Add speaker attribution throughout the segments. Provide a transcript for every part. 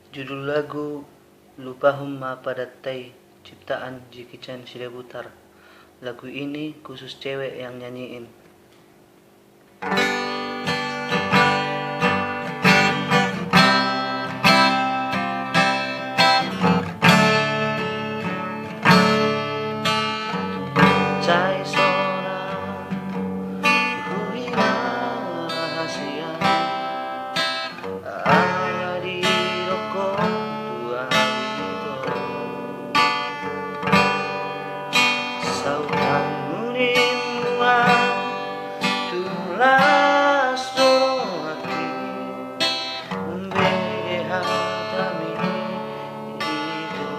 Speaker 1: Judul lagu Lupa Humma Padatai, ciptaan Jackie Chan Sirebutar. Lagu ini khusus cewek yang nyanyiin. Cai seorang hina rahasia ada di rokok tua itu. Sautan munimua tulas dorongaki membeha kami itu.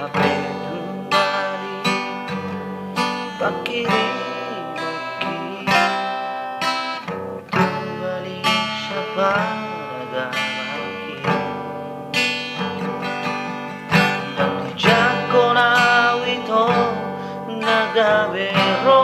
Speaker 1: HP kembali pakiri boki kembali siapa ragamaki dan di jakona wito nagabero